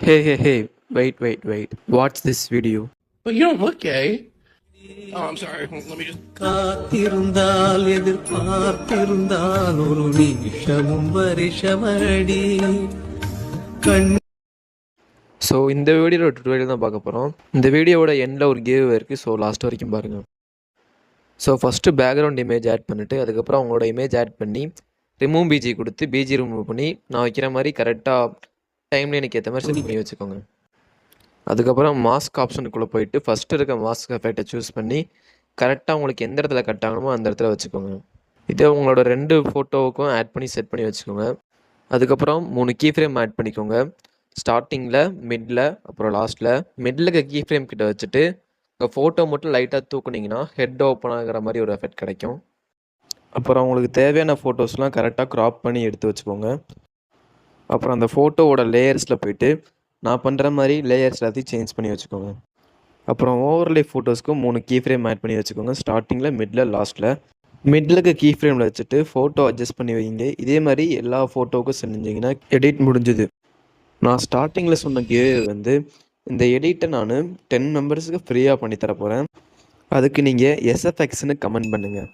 Hey, wait. Watch this video. But you don't look gay. Oh, I'm sorry. Let me just. காத்திருந்தால் எதிர்பார்த்திருந்தால் ஒரு நிமிஷமும் வருஷமடி கண். So இந்த வீடியோட டுட்டோரியல் தான் பார்க்க போகிறோம். இந்த வீடியோவோட எண்டில் ஒரு கேவ் இருக்குது. ஸோ லாஸ்ட் வரைக்கும் பாருங்கள். So first background image add பண்ணிவிட்டு அதுக்கப்புறம் அவங்களோட இமேஜ் ஆட் பண்ணி ரிமூவ் பிஜி கொடுத்து பிஜி ரிமூவ் பண்ணி நான் வைக்கிற மாதிரி கரெக்டாக டைம்லைனுக்கு ஏற்ற மாதிரி செட் பண்ணி வச்சுக்கோங்க. அதுக்கப்புறம் மாஸ்க் ஆப்ஷனுக்குள்ளே போயிட்டு ஃபஸ்ட்டு இருக்க மாஸ்க் எஃபெக்டை சூஸ் பண்ணி கரெக்டாக உங்களுக்கு எந்த இடத்துல கட் ஆகணுமோ அந்த இடத்துல வச்சுக்கோங்க. இதே உங்களோட 2 ஃபோட்டோவுக்கும் ஆட் பண்ணி செட் பண்ணி வச்சுக்கோங்க. அதுக்கப்புறம் 3 கீ ஃப்ரேம் ஆட் பண்ணிக்கோங்க. ஸ்டார்டிங்கில், மிடில், அப்புறம் லாஸ்ட்டில். மிடில் இருக்க கீ ஃப்ரேம் கிட்ட வச்சுட்டு உங்கள் ஃபோட்டோ மட்டும் லைட்டாக தூக்குனிங்கன்னா ஹெட் ஓப்பன் ஆகிற மாதிரி ஒரு எஃபெக்ட் கிடைக்கும். அப்புறம் உங்களுக்கு தேவையான ஃபோட்டோஸ்லாம் கரெக்டாக க்ராப் பண்ணி எடுத்து வச்சுக்கோங்க. அப்புறம் அந்த ஃபோட்டோவோட லேயர்ஸில் போயிட்டு நான் பண்ணுற மாதிரி லேயர்ஸ் எல்லாத்தையும் சேஞ்ச் பண்ணி வச்சுக்கோங்க. அப்புறம் ஓவர்லே ஃபோட்டோஸ்க்கு 3 கீ ஃப்ரேம் ஆட் பண்ணி வச்சுக்கோங்க. ஸ்டார்டிங்கில், மிடில், லாஸ்ட்டில். மிடில் இருக்க கீ ஃப்ரேமில் வச்சுட்டு ஃபோட்டோ அட்ஜஸ்ட் பண்ணி வைங்க. இதே மாதிரி எல்லா ஃபோட்டோவுக்கும் செஞ்சிங்கன்னா எடிட் முடிஞ்சுது. நான் ஸ்டார்டிங்கில் சொன்ன இந்த எடிட்டை நான் 10 மெம்பர்ஸுக்கு ஃப்ரீயாக பண்ணி தர போகிறேன். அதுக்கு நீங்கள் SFXன்னு கமெண்ட் பண்ணுங்கள்.